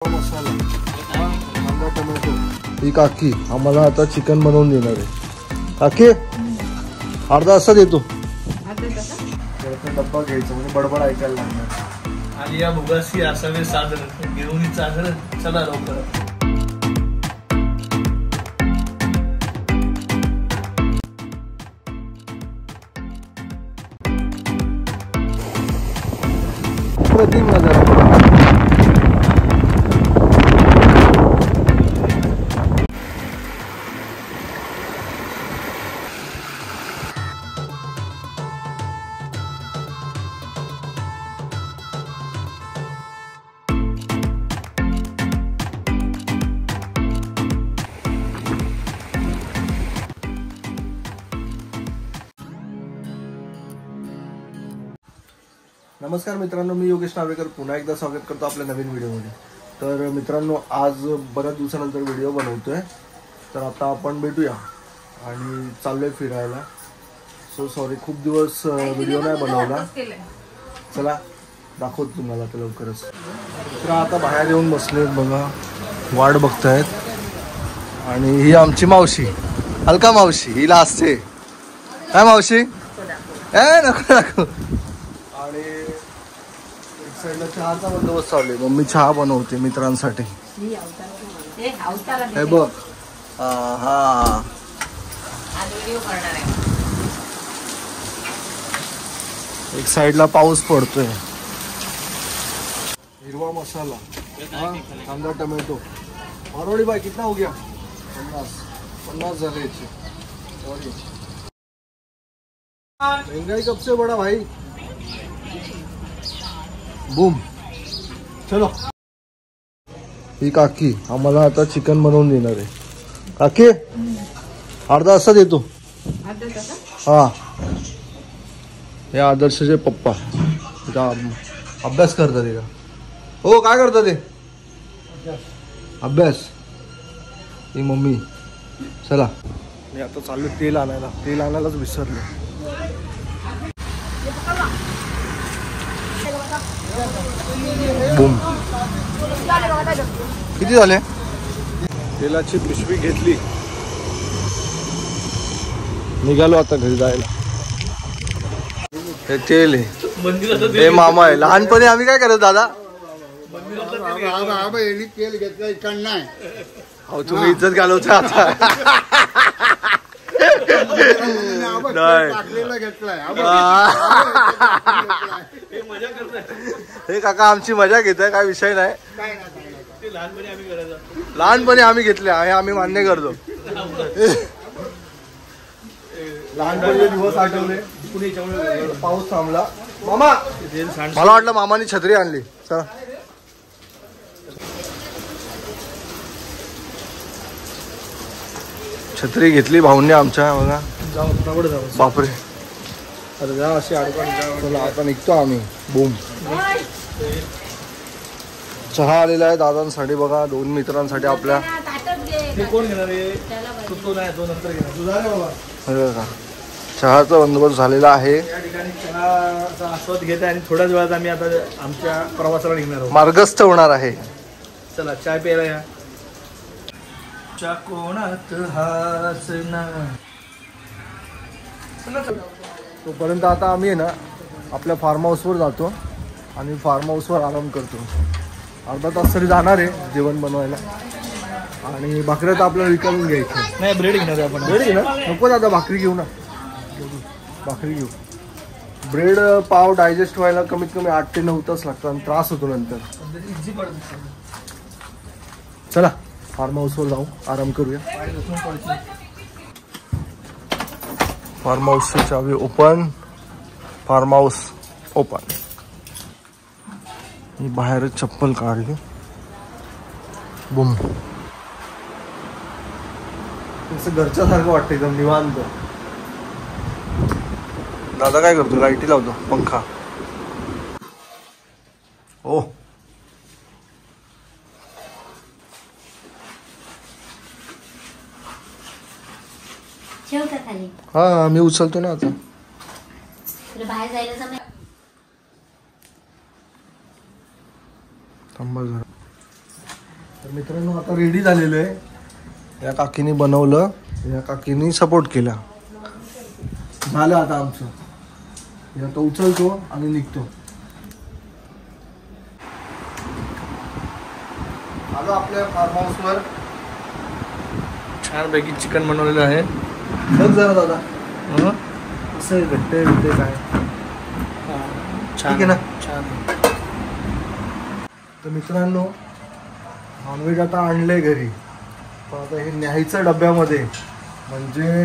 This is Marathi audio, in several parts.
मसाला, कांदा, टोमॅटो। ही काकी आम्हाला आता चिकन बनवून देणार आहे। काकी अर्धा तासात येतो। डब्बा घ्यायचा म्हणजे बडबड ऐकायला लागणार। आलिया भुगासी असावे सादर घेऊन चादर चला लवकर। प्रतिम नजारा। नमस्कार मित्रांनो, मी योगेश नार्वेकर पुन्हा एकदा स्वागत करतो आपल्या नवीन व्हिडिओमध्ये। तर मित्रांनो, आज बऱ्याच दिवसानंतर व्हिडिओ बनवतोय। तर आता आपण भेटूया आणि चाललोय फिरायला। सो सॉरी, खूप दिवस व्हिडिओ नाही बनवला। चला दाखवतो तुम्हाला तर लवकरच। तर आता बाहेर येऊन बसले बघा, वाट बघतायत। आणि ही आमची मावशी, अलका मावशी, हिला असते काय मावशी? ए नको नको। आणि एक साईडला चहाचा बंदोबस्त चालू आहे। मम्मी चहा बनवते मित्रांसाठी। हे बघ, हा एक साईडला पाऊस पडतोय। हिरवा मसाला, कांदा, टोमॅटो। मारवाड़ी भाई कितना हो गया? 50 झाले याचे। सॉरी, महंगाई कब से बड़ा भाई। बूम, चलो। ही काकी आम्हाला आता चिकन बनवून देणार आहे। काकी अर्धा तासात येतो। हा, हे आदर्शचे पप्पा अभ्यास करतात का? हो, काय करतात ते? अभ्यास। ही मम्मी। चला, मी आता चाललो तेल आणायला। तेल आणायलाच विसरलो। बूम, किती झाले? तेलाची पिशवी घेतली, निघालो आता घरी जायला। हे तेल आहे, हे मामा आहे। लहानपणी आम्ही काय करत दादा? तेल घेतलं इकडं नाही। अहो तुम्ही इज्जत घालवता आता। हे काका आमची मजा घेत आहे, काय विषय नाही। लहानपणी आम्ही घेतले आहे, आम्ही मान्य करतो। लहानपणी दिवस आठवले। पाऊस थांबला। मामा, मला वाटलं मामाने छत्री आणली। चला, छत्री घेतली भाऊंनी आमच्या बघा। बापरे, अरे जा अशी अडकण। चला आता निघतो आम्ही। बूम, चहा आलेला आहे दादांसाठी बघा, 2 मित्रांसाठी आपल्या। कोण घेणार आहे? तो नाही, तो नंतर घेणार। तुझा रे बाबा। चहाचा बंदोबस्त झालेला आहे। या ठिकाणी चहाचा आस्वाद घेत आहे आणि थोड्याच वेळात आम्ही आता आमच्या प्रवासाला निघणार आहोत, मार्गस्थ होणार आहे। चला चाय प्यायला या। कोणात हासना। तोपर्यंत आता आम्ही आहे ना आपल्या फार्म हाऊसवर जातो आणि फार्म हाऊसवर आराम करतो। अर्धा तास तरी जाणार आहे जेवण बनवायला। आणि भाकऱ्या तर आपल्याला विकायला घ्यायचं नाही, ब्रेड घेणार आहे आपण। ब्रेड घे ना, नको दादा, भाकरी घेऊ ना। भाकरी घेऊ। ब्रेड पाव डायजेस्ट व्हायला कमीत कमी 8 ते 9 तास लागतात आणि त्रास होतो नंतर। चला फार्म हाऊसवर जाऊ, आराम करूया। फार्म हाऊसची चावी ओपन। Farm house open. मी बाहेर चप्पल काढली। बुम, घरच्या सारखं वाटतं, एकदम निवांत। दादा काय करतो? लाईटी लावतो, पंखा। ओ हा, मी उचलतो ना आता। बाहेर जायला समय थांबा जरा। तर मित्रांनो आता रेडी झालेलो आहे. या काकीने बनवलं, या काकीने सपोर्ट केला. झालं आता आमचं. हे आता उचलतो आणि निघतो. आलो आपल्या फार्म हाऊसवर. छानपैकी चिकन बनवलेलं आहे. बघ जरा दादा कसं भेटते भेटते काय. ठीक आहे ना. छान. तर मित्रांनो नॉनव्हेज आता आणलंय घरी, पण आता हे न्यायचं डब्यामध्ये, म्हणजे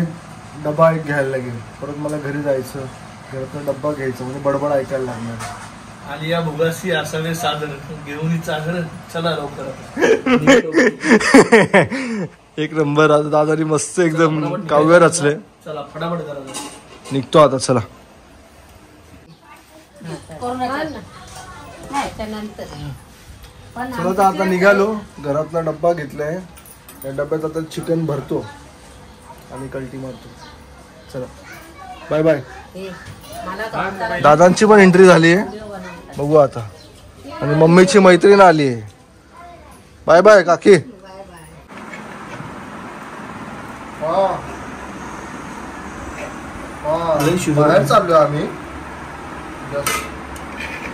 डबा एक घ्यायला लागेल. परत मला घरी जायचं, घरातला डब्बा घ्यायचा, म्हणजे बडबड ऐकायला लागणार. आलिया भुगासी असावे सादर घेऊन चादर. चला लवकर. एक नंबर. आता दादानी मस्त एकदम काव्य रचले. चला फटाफट करा. निघतो आता. चला चला तर आता निघालो. घरातला डब्बा घेतलाय, त्या डब्यात आता चिकन भरतो आणि कल्टी मारतो. चला बाय बाय. दादांची पण एंट्री झाली आहे, बघू आता. आणि मम्मीची मैत्रीण आली आहे. बाय बाय काकी. बाहेर चाललो आम्ही.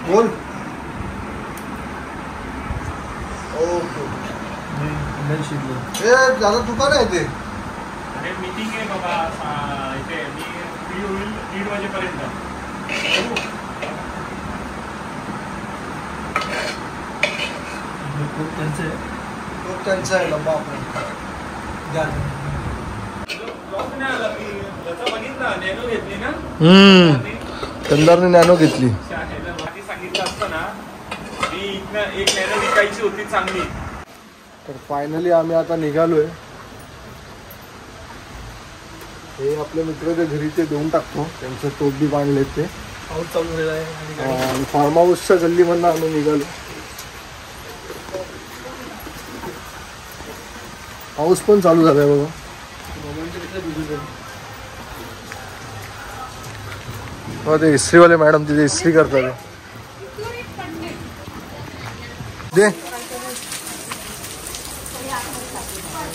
बोल. ए दादा दुकान आहे ते. अरे मीटिंग आहे बाबा इथे. मी फ्री होईल 3 वाजेपर्यंत. त्यांचा आहे डब्बा आपण घ्या. बघितलं नॅनो घेतली ना. कंदारने नॅनो घेतली. सांगितलं असतं ना मी इथनं एक नॅनो विकायची होती चांगली. तर फायनली आम्ही आता निघालोय. हे आपल्या मित्राच्या घरी ते देऊन टाकतो. त्यांचं टोप बी बांधले ते. पाऊस चालू झालेला आहे आणि फार्म हाऊसच्या गल्लीमधनं आम्ही निघालो. पाऊस पण चालू झालाय बघा. ते इस्त्रीवाले मॅडम तिथे इस्त्री करतात. दे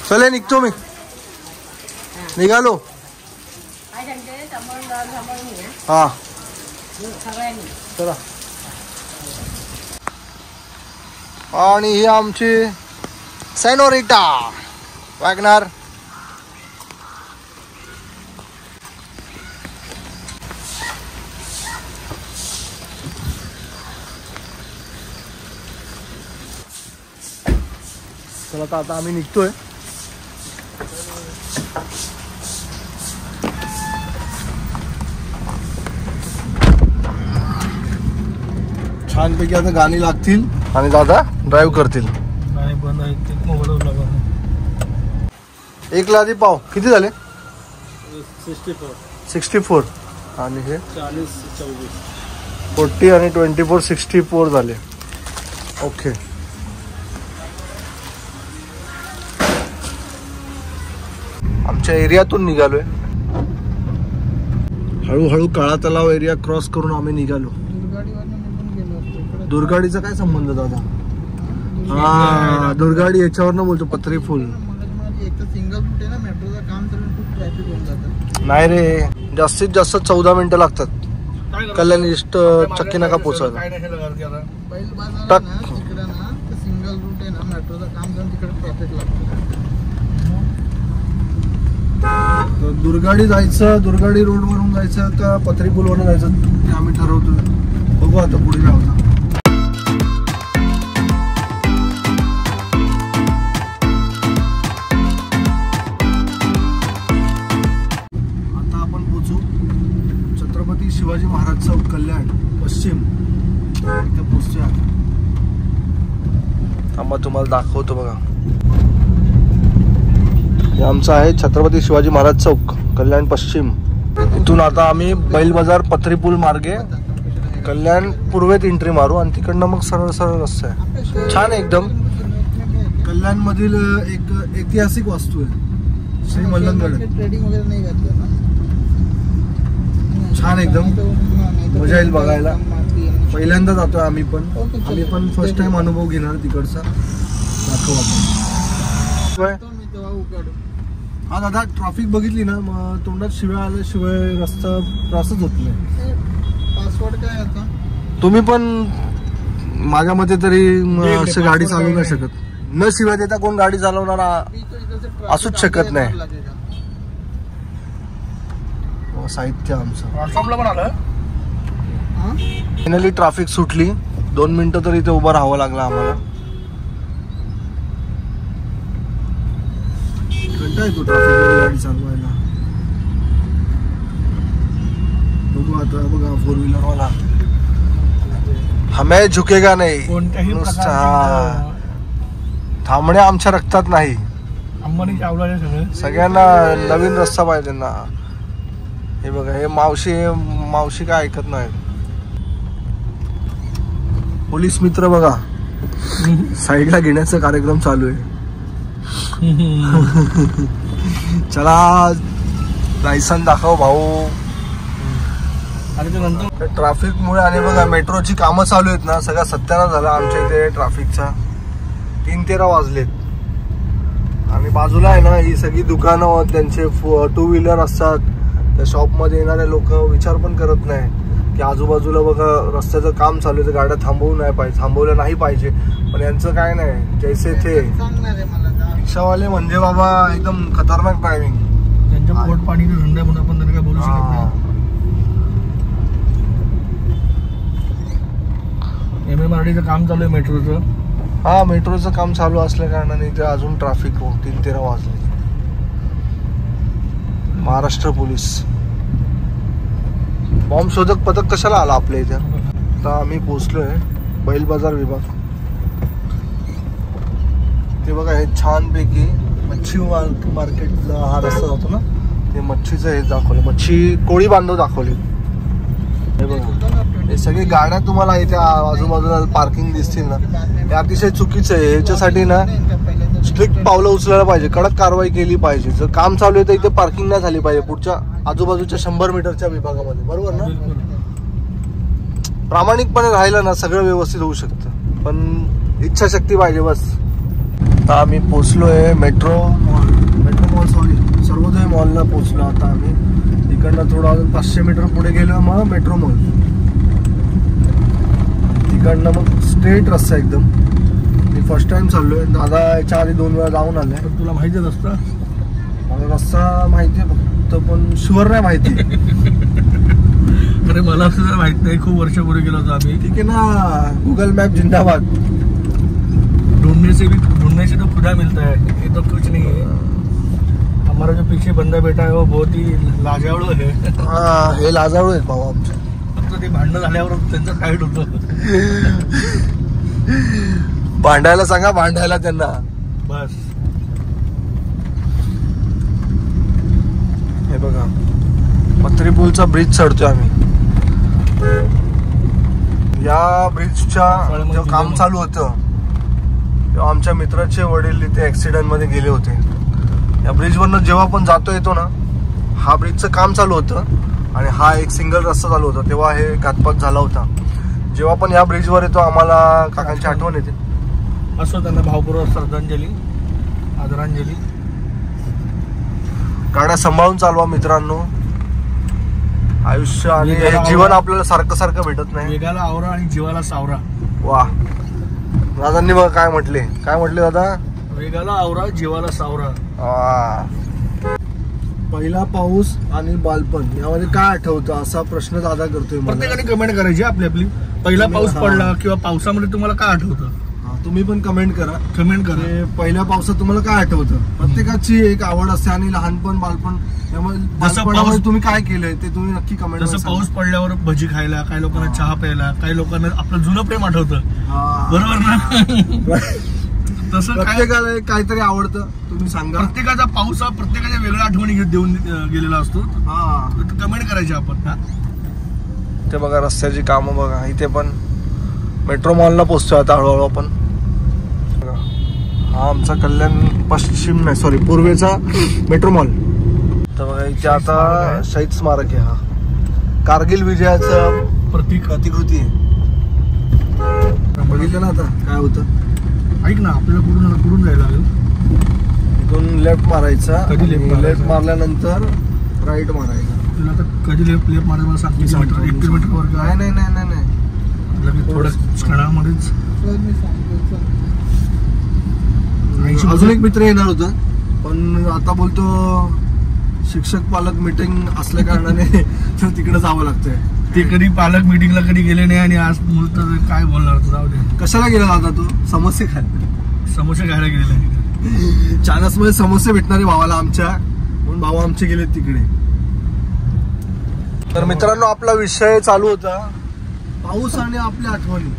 चले निघतो मी. निघालो. हा चला. आणि ही आमची सेनोरिटा वॅगनार. चला तर आता आम्ही निघतोय. छानपैकी आता गाणी लागतील आणि दादा ड्राईव्ह करतील. एक लादी पाव किती झाले? 64 आणि हे 40 आणि 24 64 झाले. ओके. आमच्या एरियातून निघालोय. हळूहळू काळा तलाव एरिया क्रॉस करून आम्ही निघालो. दुर्गाडीचा काय संबंध दादा? हा दुर्गाडी याच्यावरनं बोलतो. पत्री फुल नाही रे. जास्तीत जास्त 14 मिनिटं लागतात कल्याण ईस्ट चक्की नाका पोचायला. टक सिंगल रूट आहे ना मेट्रोचं काम करून तिकडे ट्रॅफिक लागतं. दुर्गाडी जायचं, दुर्गाडी रोड वरून जायचं का पत्री पूल वरून जायचं ते आम्ही ठरवतोय. बघू आता पुढे जाऊ. आता आपण पोचू छत्रपती शिवाजी महाराज चौक कल्याण पश्चिम. इथे पोचतोय. थांबा तुम्हाला दाखवतो बघा. हे आमचं आहे छत्रपती शिवाजी महाराज चौक कल्याण पश्चिम. इथून आता आम्ही बैल बाजार पत्री पूल मार्गे कल्याण पूर्वेत एंट्री मारू आणि तिकडनं मग सरळ सरळ रस्ता आहे. छान एकदम. कल्याण मधील एक ऐतिहासिक वास्तू आहे श्री मल्लंगड. ट्रेडिंग वगैरे नाही घातलं ना. छान एकदम मजा येईल बघायला. पहिल्यांदा जातोय आम्ही पण फर्स्ट टाइम अनुभव घेणार तिकडचा. दाखवू आपण. तो मी तेव्हा उघड. हा दादा, ट्रॅफिक बघितली ना मग तोंडात शिव्या आल्याशिवाय रस्ता त्रासच होत नाही. पासवर्ड काय आता? तुम्ही पण माझ्या मते तरी असं गाडी चालवू नाही शकत. न शिवाय देता कोण गाडी चालवणारा असूच शकत नाही. साहित्य आमचं व्हॉट्सअपला पण आलं. फायनली ट्रॅफिक सुटली. 2 मिनिटं तरी इथे उभं राहावं लागलं आम्हाला. कंटाळा येतो ट्रॅफिक गाडी चालवायला. बघू आता बघा 4 व्हीलर वाला हमें झुकेगा नाही. कोणत्याही नुसतं थांबणे आमच्या रक्तात नाही. अंबानी चावला सगळ्यांना नवीन रस्ता पाहिजे ना. हे बघा हे मावशी काय ऐकत नाही. पोलीस मित्र बघा साईडला घेण्याचा कार्यक्रम चालू आहे. चला लायसन दाखव भाऊ. आणि ते नंतर ट्रॅफिक मुळे आणि बघा मेट्रोची कामं चालू आहेत ना. सगळा सत्यानाश झाला आमच्या इथे ट्रॅफिकचा. 3:13 वाजलेत आणि बाजूला आहे ना ही सगळी दुकानं, त्यांचे 2 व्हीलर असतात. त्या शॉपमध्ये येणारे लोक विचार पण करत नाही की आजूबाजूला बघा रस्त्याचं काम चालू आहे तर गाड्या थांबवल्या नाही पाहिजे. पण यांचं काय नाही, जैसे ते सांगणार आहे मला. रिक्षावाले म्हणजे बाबा एकदम खतरनाक ड्रायव्हिंग. त्यांच्या पोट पाणीचा धंदा म्हणून आपण त्यांना काय बोलू शकत नाही. MMRDचं काम चालू आहे मेट्रोचं. हा, मेट्रोचं काम चालू असल्या कारणाने इथे अजून ट्रॅफिक 3:13 वाजले. महाराष्ट्र पोलीस बॉम्ब शोधक पथक कशाला आला आपल्या इथे. आता आम्ही पोहोचलोय बैल बाजार विभाग. ते बघा हे छानपैकी मच्छी मार्केटला हा रस्ता जातो ना, ते मच्छीचं हे दाखवलं, मच्छी कोळी बांधव दाखवले. हे बघा हे सगळी गाड्या तुम्हाला इथे आजूबाजूला पार्किंग दिसतील ना, हे अतिशय चुकीचं आहे. ह्याच्यासाठी ना स्ट्रिक्ट पावलं उचलायला पाहिजे, कडक कारवाई केली पाहिजे. जर काम चालू आहे तर इथे पार्किंग नाही झाली पाहिजे पुढच्या आजूबाजूच्या 100 मीटरच्या विभागामध्ये. बरोबर ना? प्रामाणिकपणे राहिलं ना सगळं व्यवस्थित होऊ शकतं, पण इच्छाशक्ती पाहिजे बस. आता आम्ही पोचलोय मेट्रो मॉल सॉरी सर्वोदय मॉलला पोचलो. आता आम्ही तिकडनं थोडं अजून 500 मीटर पुढे गेलो मग मेट्रो मॉल. तिकडनं मग स्ट्रेट रस्ता एकदम. मी फर्स्ट टाइम चाललोय. दादा याच्या आधी 2 वेळा जाऊन आलाय. पण तुला माहितीच असतं. मला रस्ता माहिती आहे फक्त, पण शुअर नाही माहिती. अरे मला सुद्धा माहित नाही. खूप वर्षापूर्वी गेलो होतो आम्ही. ठीक आहे ना, गुगल मॅप जिंदाबाद. ढूंढने से तो खुदा मिलता है, ये तो कुछ नहीं है. हमारा जो पीछे बंदा बैठा है वो बहुत ही लाजाळू है. हा, हे लाजाळू आहेत भाऊ आमचे. फक्त ते भांडणं झाल्यावर त्यांचं टाईट होतं. भांडायला सांगा, भांडायला त्यांना बस. हे बघा पत्री पूलचा ब्रिज चढतोय आम्ही. या ब्रिजच्या जेव्हा काम चालू होतं तेव्हा आमच्या मित्राचे वडील इथे ऍक्सिडेंट मध्ये गेले होते. या ब्रिजवरनं जेव्हा आपण जातो येतो ना, हा ब्रिजचं काम चालू होतं आणि हा एक सिंगल रस्ता चालू होता, तेव्हा हे घातपात झाला होता. जेव्हा पण या ब्रिजवर येतो आम्हाला काकांची आठवण येते. असं त्यांना भावपूर्वक श्रद्धांजली, आदरांजली. गाड्या सांभाळून चालवा मित्रांनो. आयुष्य आणि हे जीवन आपल्याला सारखं सारखं भेटत नाही. वेगाला आवरा आणि जीवाला सावरा. वा, दादांनी बघा काय म्हटले दादा. वेगाला आवरा, जीवाला सावरा. पहिला पाऊस आणि बालपण यामध्ये काय आठवतं असा प्रश्न दादा करतोय. प्रत्येकाने कमेंट करायची आपली आपली. पहिला पाऊस पडला किंवा पावसामध्ये तुम्हाला काय आठवतं. तुम्ही पण कमेंट करा. पहिल्या पावसात तुम्हाला काय आठवतं. प्रत्येकाची एक आवड असते आणि लहानपण बालपण त्यामुळे तुम्ही काय केलंय ते तुम्ही नक्की कमेंट. जसं पाऊस पडल्यावर भजी खायला, काही लोकांना चहा प्यायला, काही लोकांना आपलं जुनं प्रेम आठवतं. बरोबर ना? तसं प्रत्येकाला काहीतरी आवडतं, तुम्ही सांगा. प्रत्येकाचा पाऊस हा प्रत्येकाच्या वेगळ्या आठवणी देऊन गेलेला असतो. कमेंट करायची आपण. ते बघा रस्त्याची कामं बघा. इथे पण मेट्रो मॉलला पोहोचतोय आता हळूहळू आपण. हा आमचा कल्याण पूर्वेचा मेट्रो मॉल. तर बघा इथे आता शहीद स्मारक आहे. हा कारगिल विजयाचं प्रतिकृती आहे. बघितलं ना आता काय होतं. ऐक ना, आपल्याला कुठून जायला लागेल? इथून लेफ्ट मारायचा, कधी left मारायचा? लेफ्ट मारल्यानंतर राईट मारायचा. तुला आता कधी लेफ्ट मारायला मला सांग. 1 किलोमीटर वर काय नाही नाही नाही नाही लगेच थोड्या क्षणामध्येच. सर मी सांगतो. 80 अजून एक मित्र येणार होता, पण आता बोलतो शिक्षक पालक मीटिंग असल्या कारणाने तर तिकडे जावं लागतंय. ते कधी पालक मीटिंगला कधी गेले नाही आणि आज मुलं तर काय बोलणार तू. जाऊ दे. कशाला गेला आता तू? समोसे खाय. समोसे खायला गेलेला आहे तिथे. चानस मध्ये समोसे भेटणारे भावाला आमच्या, म्हणून भाऊ आमचे गेले तिकडे. तर मित्रांनो, आपला विषय चालू होता पाऊस आणि आपल्या आठवणी.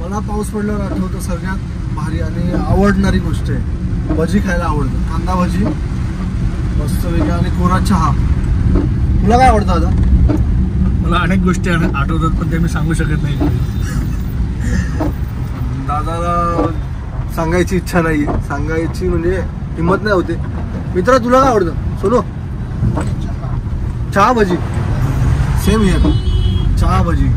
मला पाऊस पडल्यावर आठवतं सगळ्यात भारी आणि आवडणारी गोष्ट आहे भजी खायला आवडतं. कांदा भजी मस्त वेगळा आणि कोरा चहा. तुला काय आवडतं आता? मला अनेक गोष्टी आठवतात, पण ते मी सांगू शकत नाही. दादाला सांगायची इच्छा नाही, सांगायची म्हणजे हिंमत नाही होते. मित्रा, तुला काय आवडतं? सोनू, चहा भजी. सेम हिअर, चहा भजी.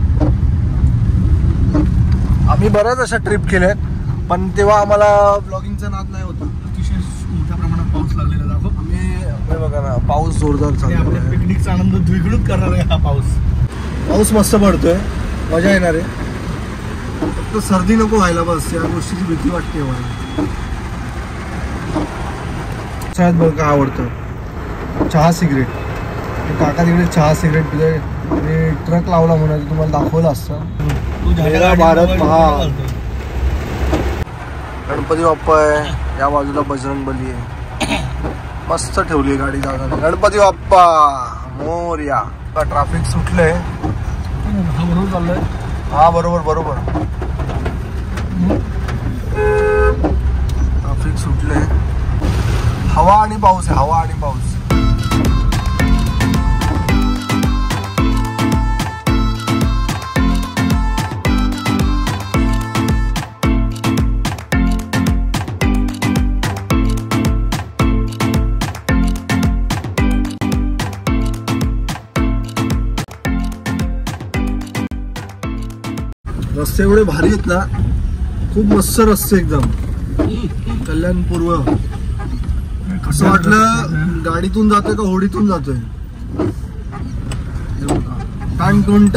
आम्ही बऱ्याच अशा ट्रिप केल्यात, पण तेव्हा आम्हाला ब्लॉगिंगचा नाद नाही होता. अतिशय मोठ्या प्रमाणात पाऊस लागलेला दाखव. आम्ही हे बघा ना, पाऊस जोरदार चालू आपल्या आहे. पिकनिकचा आनंद द्विगुणित करणार आहे हा पाऊस. पाऊस मस्त पडतोय, मजा येणार आहे. फक्त सर्दी नको व्हायला, बस या गोष्टीची भीती वाटते मला. शाळेत बघ काय आवडतं, चहा सिगरेट. काका तिकडे चहा सिगरेट पिले आणि ट्रक लावला म्हणाले, तुम्हाला दाखवलं असतं. मेरा भारत महान. गणपती बाप्पा आहे, या बाजूला बजरंग बली आहे. मस्त ठेवली गाडी दादाने. गणपती बाप्पा मोरया. ट्रॅफिक सुटलंय. हा बरोबर चाललंय. हा बरोबर ट्रॅफिक सुटलंय. हवा आणि पाऊस आहे, हवा आणि पाऊस. रस्ते एवढे भारी आहेत ना, खूप मस्त रस्ते एकदम. कल्याण पूर्व असं वाटलं गाडीतून जातोय का होडीतून जातोय. टाणटून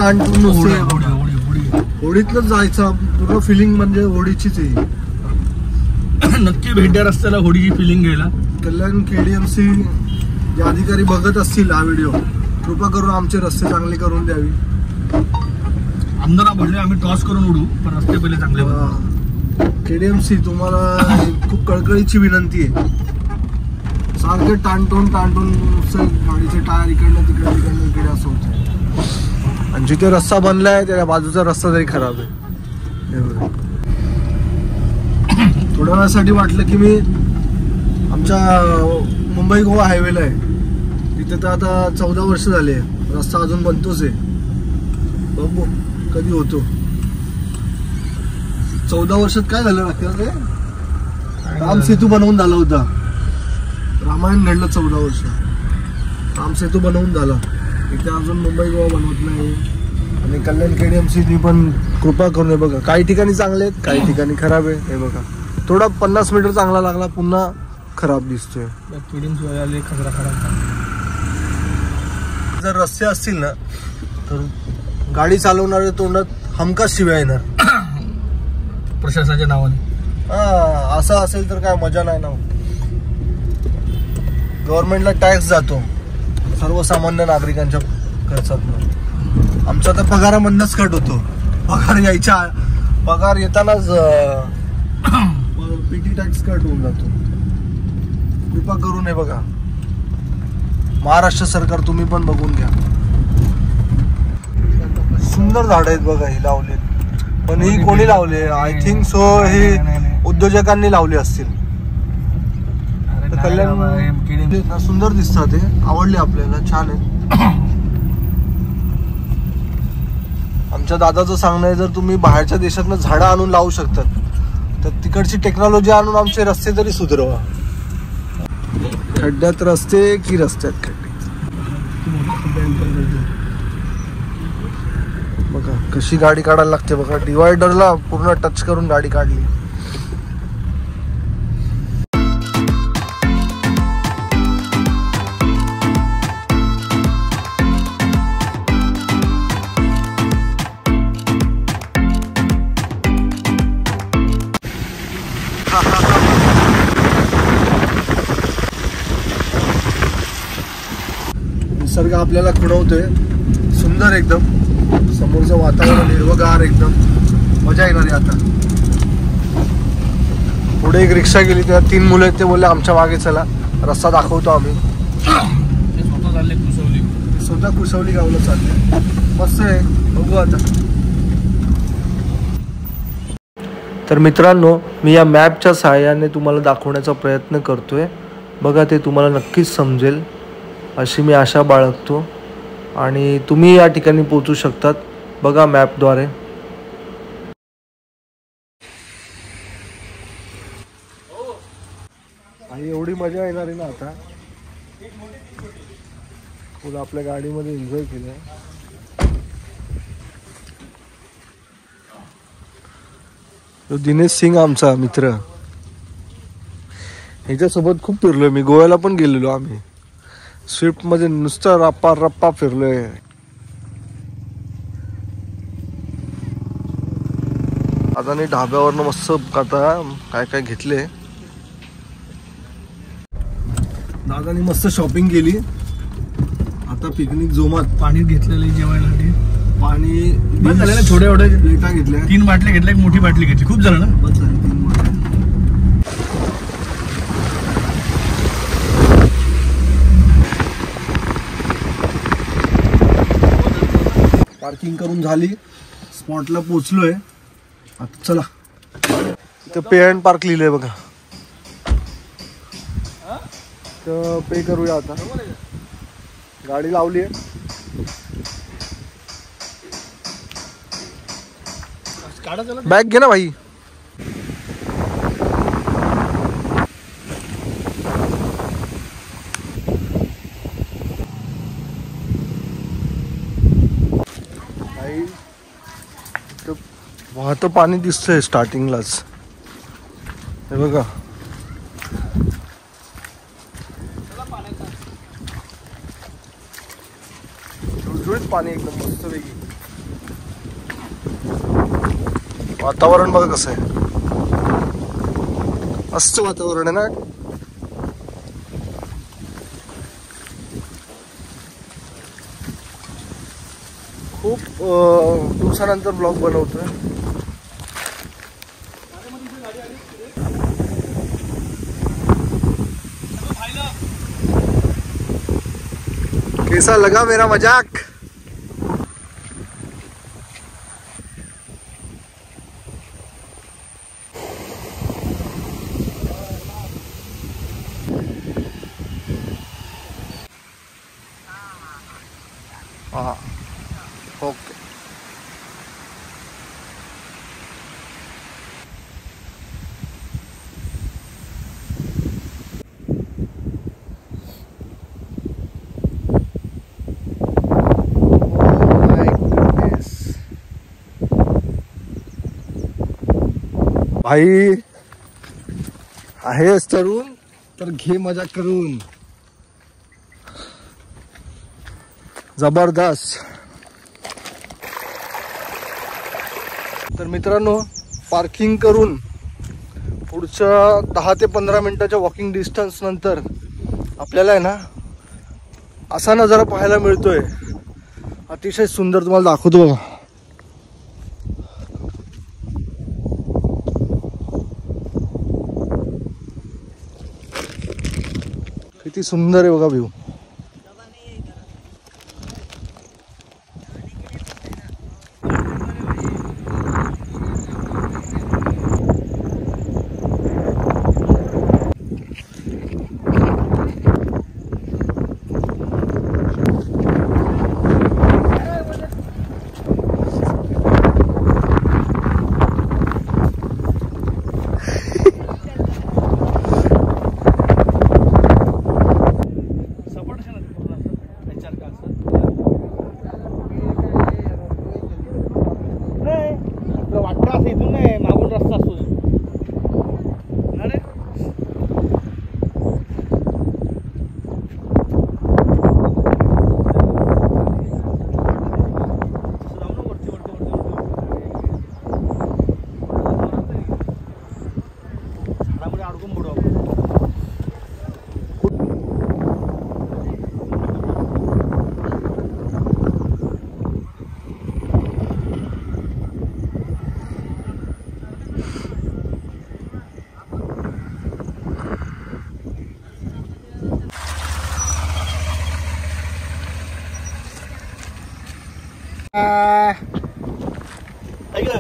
होडीतलंच जायचं. पूर्ण फिलिंग म्हणजे होडीचीच आहे. नक्की भेट द्या रस्त्याला होडीची फिलिंग घ्यायला. कल्याण KDMC जे अधिकारी बघत असतील हा व्हिडिओ, कृपा करून आमचे रस्ते चांगले करून द्यावी. आमदार भरले आम्ही टॉस करून उडू, पण रस्ते पहिले चांगले बनवा. KDMC तुम्हाला खूप कळकळीची विनंती आहे. सारखे टाणटून गाडीचे टायर इकडनं तिकडे असं होतं. आणि जिथे रस्ता बनलाय त्या बाजूचा रस्ता तरी खराब आहे. थोड्या वेळासाठी वाटलं की मी आमच्या मुंबई गोवा हायवेला आहे. तिथे तर आता 14 वर्ष झाले, रस्ता अजून बनतोच आहे. बघू कधी होतो. 14 वर्षात काय झालं रे? राम सेतू बनवून झाला होता. रामायण घडलं 14 वर्ष. राम सेतू बनवून झाला. इथे अजून मुंबई गोवा बनवत नाही. आणि कल्याण KDMC पण कृपा करून. हे बघा, काही ठिकाणी चांगले आहेत, काही ठिकाणी खराब आहे. हे बघा, थोडा 50 मीटर चांगला लागला, पुन्हा खराब दिसतोय. जर रस्ते असतील ना तर गाडी चालवणाऱ्या तोंडात हमखास शिव्या येणार. प्रशासनाच्या नावाने. हा, असं असेल तर काय मजा नाही ना. गव्हर्नमेंटला टॅक्स जातो सर्वसामान्य नागरिकांच्या खर्चातून. आमचा तर पगारामधनच कट होतो. पगार येतानाच PT टॅक्स कट होऊन जातो. कृपा करून हे बघा, महाराष्ट्र सरकार तुम्ही पण बघून घ्या. सुंदर झाड आहेत बघा, ही लावले. पण ही कोणी लावले? आय थिंक सो हे उद्योजकांनी लावले असतील. कल्याण सुंदर दिसतात, ते आवडले आपल्याला, छान आहे. आमच्या दादाचं सांगणं आहे, जर तुम्ही बाहेरच्या देशातनं झाडं आणून लावू शकतात तर तिकडची टेक्नॉलॉजी आणून आमचे रस्ते तरी सुधरवा. खड्ड्यात रस्ते की रस्त्यात खड्डे. बघा कशी गाडी काढायला लागते बघा. डिवायडरला पूर्ण टच करून गाडी काढली. निसर्ग आपल्याला खुणवतोय, सुंदर एकदम. समोरचं वातावरण हिरवगार एकदम, मजा येणार आहे आता. पुढे एक रिक्षा गेली, त्या 3 मुलं आहेत, ते बोलले आमच्या मागे चला, रस्ता दाखवतो आम्ही. ते स्वतः चालले कुसवली. स्वतः कुसवली गावला चालले. मस्त आहे, बघू आता. तर मित्रांनो, मी या मॅपच्या सहाय्याने तुम्हाला दाखवण्याचा प्रयत्न करतोय. बघा, ते तुम्हाला नक्कीच समजेल अशी मी आशा बाळगतो. आणि तुम्ही या ठिकाणी पोहोचू शकतात बघा मॅपद्वारे. आणि एवढी मजा येणार आहे ना आता. फुल आपल्या गाडीमध्ये एन्जॉय केलंय. तो दिनेश सिंग आमचा मित्र, ह्याच्यासोबत खूप फिरलोय मी. गोव्याला पण गेलेलो आम्ही. स्विफ्ट मध्ये नुसतं रप्पा फिरलोय. आता मी ढाब्यावरनं मस्त आता काय घेतले. दादानी मस्त शॉपिंग केली. आता पिकनिक जोमात. पाणी घेतलेलं जेवायला. पाणी बस झालं ना. छोट्या प्लेटा घेतल्या. 3 बाटल्या घेतल्या, एक मोठी बाटली घेतली. खूप झालं ना. बस झाली 3 मोठ्या. पार्किंग करून झाली, स्पॉटला पोहोचलोय. आता चला, इथं पे अँड पार्क लिहिलंय बघा. तर पे करूया आता. गाडी लावली आहे. बॅग घे ना भाई. वाहतं पाणी दिसतंय स्टार्टिंगलाच, हे बघा. जुळजुळीत पाणी एकदम मस्त वेगळी. वातावरण बघा कसं आहे, मस्त वातावरण आहे ना. खूप दिवसानंतर ब्लॉग बनवतोय. कैसा लगा मेरा मजाक? हाँ ओके. भाई आहेस तरुण तर घे मजा करून. जबरदस्त. तर मित्रांनो, पार्किंग करून पुढच्या 10 ते 15 मिनिटाच्या वॉकिंग डिस्टन्स नंतर आपल्याला आहे ना असा नजारा पाहायला मिळतोय, अतिशय सुंदर. तुम्हाला दाखवतो बघा. किती सुंदर आहे बघा व्ह्यू.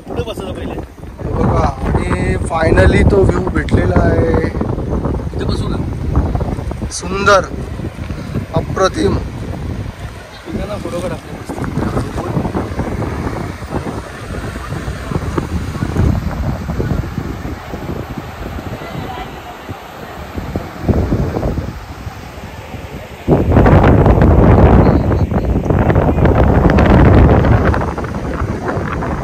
पुढे बसायचं पहिले. हे बघा आणि फायनली तो व्ह्यू भेटलेला आहे. इथे बसू का? सुंदर, अप्रतिम. फोटो काढ.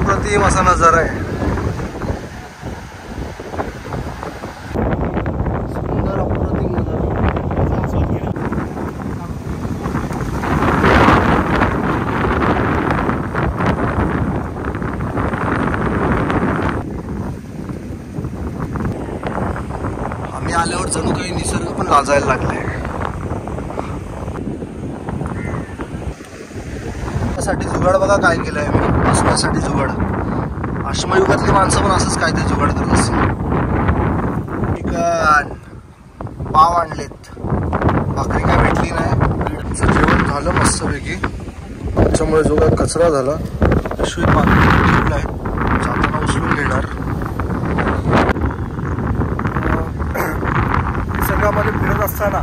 अप्रतिम असा नजारा आहे. सुंदर अप्रतिम नजारा. आम्ही आल्यावर जणू काही निसर्ग पण लाजायला लागलाय. त्यासाठी जुगाड बघा काय केलंय मी. बसण्यासाठी जुगाड. अश्मयुगातली माणसं पण असंच काहीतरी जुगाड करत असतील. चिकन पाव आणलेत. भाकरी काय भेटली नाही. जेवण झालं मस्तपैकी. त्याच्यामुळे जो काय कचरा झाला पिशवीत बांधून आहे. जाताना उचलून घेणार. निसर्गामध्ये फिरत असताना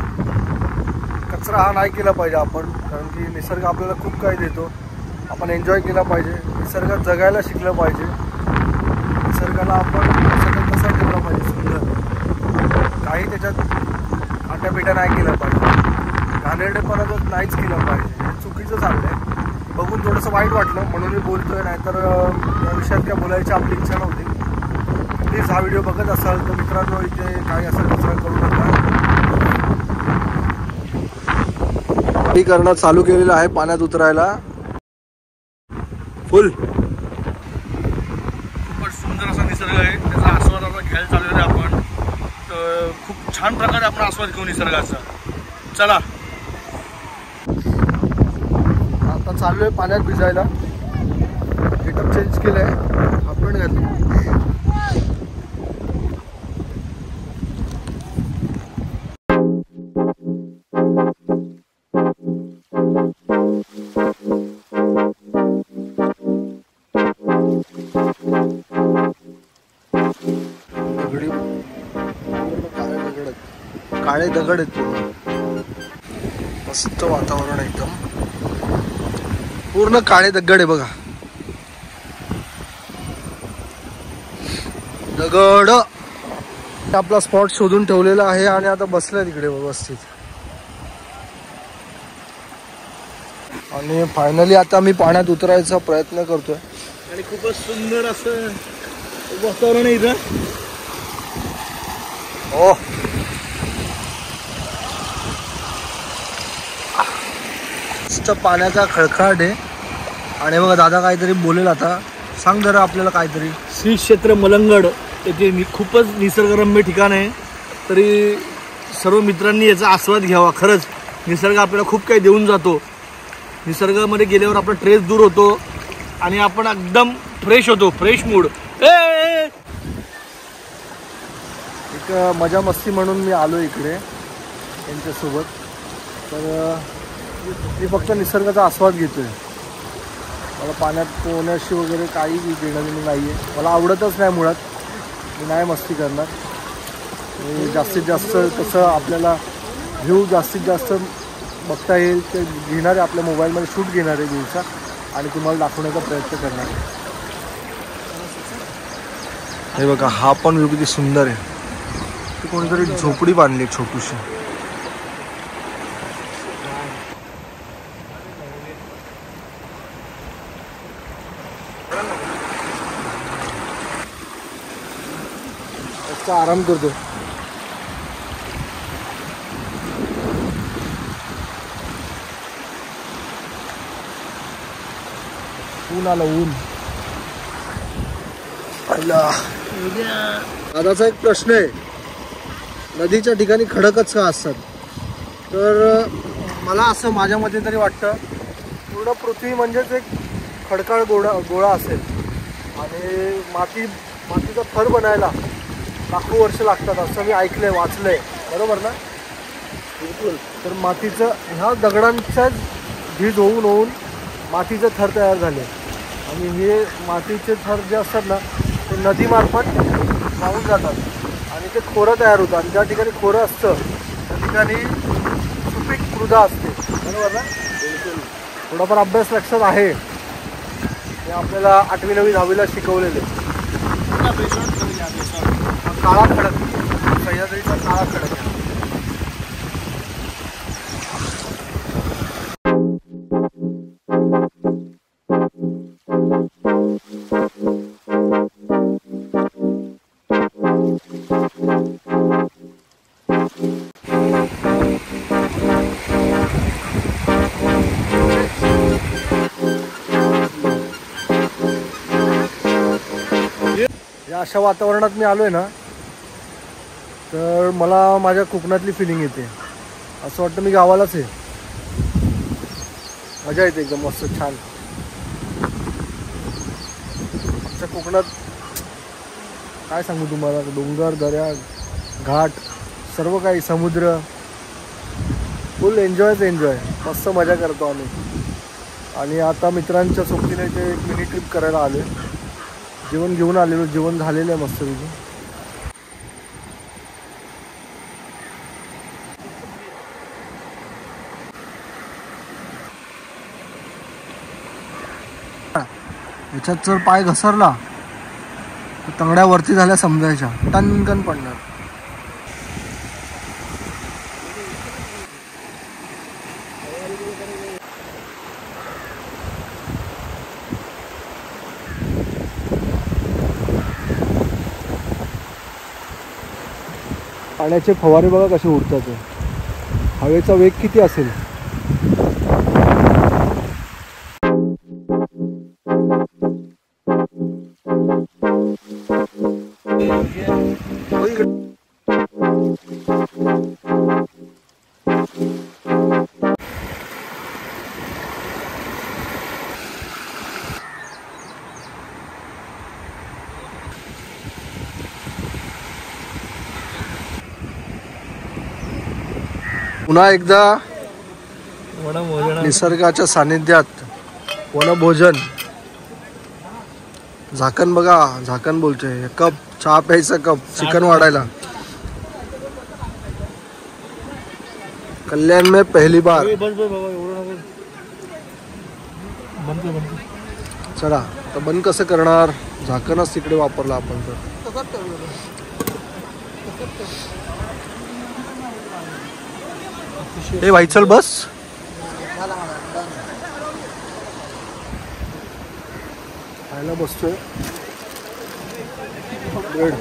कचरा हा नाही केला पाहिजे आपण. कारण की निसर्ग आपल्याला खूप काही देतो. आपण एन्जॉय केला पाहिजे. निसर्गात जगायला शिकलं पाहिजे. निसर्गाला आपण कसा ठेवला पाहिजे सुंदर. काही त्याच्यात आट्यापिट्या नाही केलं पाहिजे. घाणेरडेपणा नाहीच केलं पाहिजे. हे चुकीचं चाललं आहे. बघून थोडंसं वाईट वाटलं म्हणून मी बोलतोय. नाहीतर या विषयात काय बोलायची आपली इच्छा नव्हती. प्लीज हा व्हिडिओ बघत असाल तर मित्रांनो इथे काही असं कचरा करू नका. करणं चालू केलेलं आहे. पाण्यात उतरायला फुल. खूपच सुंदर असा निसर्ग आहे. त्याचा आस्वाद आता घ्यायला चाललेला आहे आपण. तर खूप छान प्रकारे आपण आस्वाद घेऊ निसर्गाचा. चला आता चाललोय पाण्यात भिजायला. गेटअप चेंज केलंय. हाफपॅन्ट घातली. काळे दगड आहेत पूर्ण. मस्त वातावरण एकदम. पूर्ण काळे दगड आहे बघा. दगड. आपला स्पॉट शोधून ठेवलेला आहे आणि आता बसलाय तिकडे व्यवस्थित. आणि फायनली आता मी पाण्यात उतरायचा प्रयत्न करतोय. आणि खूपच सुंदर असं वातावरण आहे इथं. हो पाण्याचा खळखळाट आहे. आणि बघा दादा काहीतरी बोलेल आता. सांग जरा आपल्याला काहीतरी. श्री क्षेत्र मलंगड येथे खूपच निसर्गरम्य ठिकाण आहे. तरी सर्व मित्रांनी याचा आस्वाद घ्यावा. खरंच निसर्ग आपल्याला खूप काही देऊन जातो. निसर्गामध्ये गेल्यावर आपला स्ट्रेस दूर होतो आणि आपण एकदम फ्रेश होतो. Fresh mood. एक मजा मस्ती म्हणून मी आलो इकडे यांच्यासोबत. तर मी फक्त निसर्गाचा आस्वाद घेतोय. मला पाण्यात पोहण्याशी वगैरे काही देणं देणं नाही आहे. मला आवडतच नाही मुळात. मी नाही मस्ती करणार. मी जास्तीत जास्त कसं आपल्याला व्ह्यू जास्तीत जास्त बघता येईल ते घेणार आहे. आपल्या मोबाईलमध्ये शूट घेणार आहे व्ह्यूचा आणि तुम्हाला दाखवण्याचा प्रयत्न करणार आहे. हे बघा हा पण व्ह्यू किती सुंदर आहे. ती कोणीतरी झोपडी बांधली छोटीशी. आराम करतो. ऊन आलं ऊन. दादाचा एक प्रश्न आहे. नदीच्या ठिकाणी खडकच का असतात? तर मला असं माझ्या मते तरी वाटतं पूर्ण पृथ्वी म्हणजेच एक खडकाळ गोळा असेल आणि मातीचा थर बनायला लाखो वर्ष लागतात असं मी ऐकलंय वाचलंय. बरोबर ना? बिलकुल. तर मातीचं ह्या दगडांच्या झीज होऊन मातीचे थर तयार झाले आणि हे मातीचे थर जे असतात ना ते नदीमार्फत वाहून जातात आणि ते खोरं तयार होतं आणि ज्या ठिकाणी खोरं असतं त्या ठिकाणी सुपीक मृदा असते, बरोबर ना? थोडाफार अभ्यास लक्षात आहे, ते आपल्याला 8वी 9वी 10वीला शिकवलेले. काळा खडक, सह्याद्रीचा काळा खडक आहे. या अशा वातावरणात मी आलोय ना तर मला माझ्या कोकणातली फिलिंग येते. असं वाटतं मी गावालाच आहे. मजा येते एकदम मस्त छान. आमच्या कोकणात काय सांगू तुम्हाला, डोंगर दऱ्या घाट सर्व काही, समुद्र, फुल एन्जॉयच एन्जॉय. मस्त मजा करतो आम्ही. आणि आता मित्रांच्या सोबतीने ते एक मिनी ट्रिप करायला आले. जेवण घेऊन आलेलो, जेवण झालेलं आहे मस्तपैकी. याच्यात जर पाय घसरला तर तंगड्या वरती झाल्या समजायच्या, टनकन पडणार. पाण्याचे फवारे बघा कसे उडतात. हवेचा वेग किती असेल. पुन्हा एकदा निसर्गाच्या सानिध्यात वनभोजन. झाकण बघा, झाकण बोलतोय. कप चहा प्यायचा, कप चिकन वाढायला. कल्याण में पहली बार. चला आता बंद कसं करणार, झाकणच तिकडे वापरलं आपण तर. ए भाई चल बस. खायला बसतोय ब्रेड.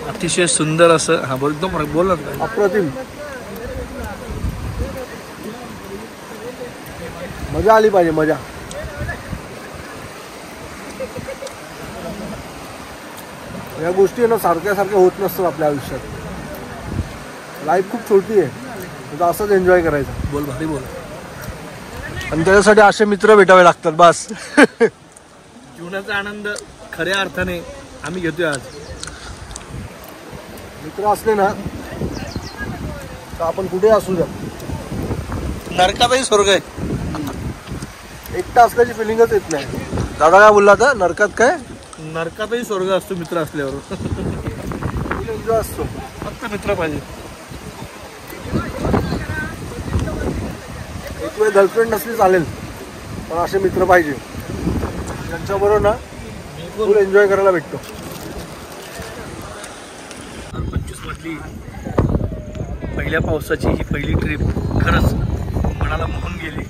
अतिशय सुंदर असं. हा बोल, एकदम बोल ना. अप्रतिम मजा आली पाहिजे, मजा. या गोष्टी ना सारख्या होत नसतात आपल्या आयुष्यात. लाईफ खूप छोटी आहे, तर असंच एन्जॉय करायचं. बोल भारी बोल. आणि त्याच्यासाठी असे मित्र भेटावे लागतात बस. जीवनाचा आनंद खऱ्या अर्थाने आम्ही घेतोय आज. मित्र असले ना तर आपण कुठे असू द्या, नरकातही स्वर्ग आहे. एकटा असल्याची फिलिंगच येत नाही. दादा काय बोलला तर नरकात काय, नरकातही स्वर्ग असतो मित्र असल्यावर. एन्जॉय असतो, फक्त मित्र पाहिजे. एक वेळ गर्लफ्रेंड नसली चालेल, पण असे मित्र पाहिजे ज्यांच्याबरोबर ना फुल एन्जॉय करायला भेटतो. 25 मधली पहिल्या पावसाची ही पहिली ट्रिप खरंच मनाला मोहून गेली.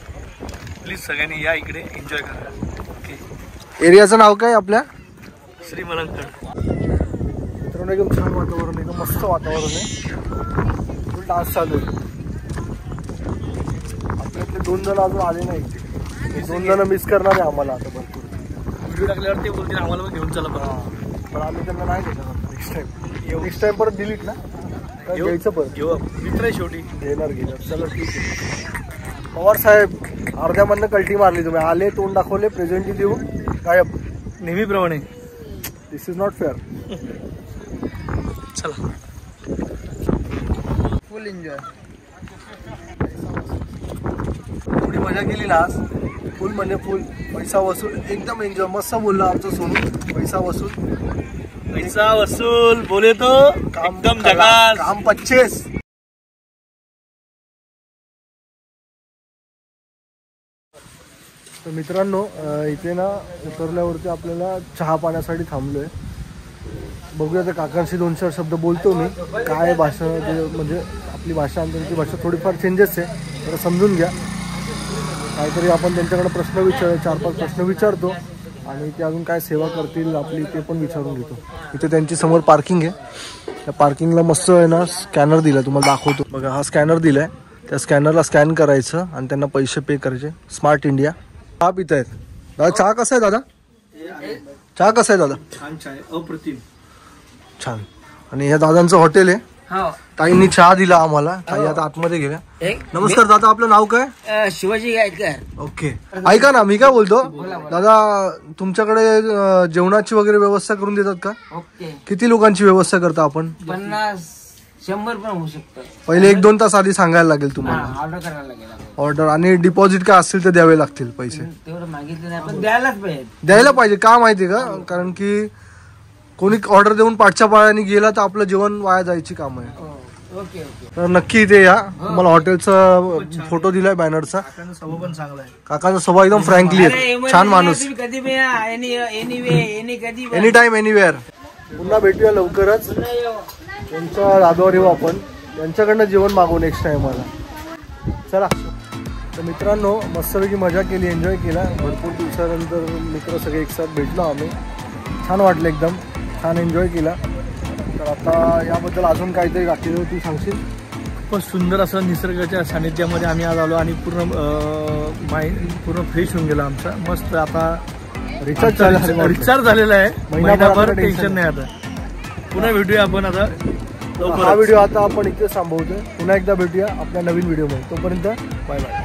प्लीज सगळ्यांनी या इकडे, एन्जॉय करा. ओके. एरियाचं नाव काय आपल्या? श्री मलंकड. मित्रांनो एकदम छान वातावरण, एकदम मस्त वातावरण आहे. फुल डान्स चालू आहे. आपल्यातले 2 जण अजून आले नाही. 2 जण मिस करणार आहे आम्हाला आता भरपूर. व्हिडिओ टाकल्यावर ते बोलतील आम्हाला पण घेऊन चला बरं. पण आम्ही त्यांना नाही देणार नेक्स्ट टाइम परत डिलीट ना घ्यायचं परत. घेऊ, मित्र आहे शेवटी. घेणार. चला ठीक आहे. पवार साहेब अर्ध्यामधनं कल्टी मारली तुम्ही. आले, तोंड दाखवले, प्रेझेंटी देऊन गायब. नेहमीप्रमाणे. दिस इज नॉट फेअर. चला फुल एन्जॉय. थोडी मजा केली ना आज, फुल म्हणजे फुल पैसा वसूल, एकदम एन्जॉय. मस्त बोलला आमचं सोनू, पैसा वसूल बोले तो एकदम झकास. काम 25. तर मित्रांनो इथे ना उतरल्यावरती आपल्याला चहा पाण्यासाठी थांबलोय. बघूया त्या काकांशी 2-4 शब्द बोलतो मी. काय भाषा म्हणजे आपली भाषा आणि त्यांची भाषा थोडीफार चेंजेस आहे, तर समजून घ्या. काहीतरी आपण त्यांच्याकडे प्रश्न 4-5 प्रश्न विचारतो आणि ते अजून काय सेवा करतील आपली ते पण विचारून घेतो. इथे त्यांची समोर पार्किंग आहे. त्या पार्किंगला मस्त आहे ना स्कॅनर दिला, तुम्हाला दाखवतो बघा. हा स्कॅनर दिलाय, त्या स्कॅनरला स्कॅन करायचं आणि त्यांना पैसे पे करायचे. Smart India. चहा पित आहेत दादा. चहा कसा आहे दादा? चहा कसा आहे दादा? छान चाय, अप्रतिम छान. आणि ह्या दादांचं हॉटेल आहे. ताईंनी चहा दिला आम्हाला. ताई आता आतमध्ये गेल्या. नमस्कार दादा, आपलं नाव काय? शिवाजी गायकवाड. ओके. ऐका ना, मी काय बोलतो दादा, तुमच्याकडे जेवणाची वगैरे व्यवस्था करून देतात का? ओके. किती लोकांची व्यवस्था करता आपण? 50-100 पण होऊ शकतं. पहिले 1-2 तास आधी सांगायला लागेल तुम्हाला ऑर्डर करायला लागेल. ऑर्डर. आणि डिपॉझिट काय असतील ते द्यावे लागतील पैसे. तेवढं मागितलं नाही पण द्यायलाच पाहिजे. द्यायला पाहिजे. का माहिती का? कारण की कोणी ऑर्डर देऊन पाठच्या पाळ्याने गेला तर आपलं जेवण वाया जायची काम आहे. Okay okay. तर नक्की इथे या. तुम्हाला हॉटेलचा फोटो दिलाय बॅनरचा. स्वभाव पण चांगला आहे. काकाचा स्वभाव एकदम फ्रँकली आहे, छान माणूस. कधी भी या, एनी कधी एनी टाइम एनीवेअर. पुन्हा भेटूया लवकरच. त्यांच्या धाब्यावर येऊ आपण. त्यांच्याकडनं जेवण मागवू नेक्स्ट टाइमला. चला. तर मित्रांनो मस्तपैकी मजा केली, एन्जॉय केला. भरपूर दिवसानंतर मित्र सगळे एकसाथ भेटलो आम्ही. छान वाटलं, एकदम छान एन्जॉय केला. तर आता याबद्दल अजून काहीतरी बाकी तू सांगशील? खूपच सुंदर असं निसर्गाच्या सानिध्यामध्ये आम्ही आज आलो आणि पूर्ण माइंड पूर्ण फ्रेश होऊन गेला आमचा. मस्त आता रिचार्ज झालेला आहे. महिनाभर टेन्शन नाही. आता पुन्हा भेटूया आपण. आता हा व्हिडिओ आता आपण इथे थांबवतोय. पुन्हा एकदा भेटूया आपल्या नवीन व्हिडिओमध्ये. तोपर्यंत बाय बाय.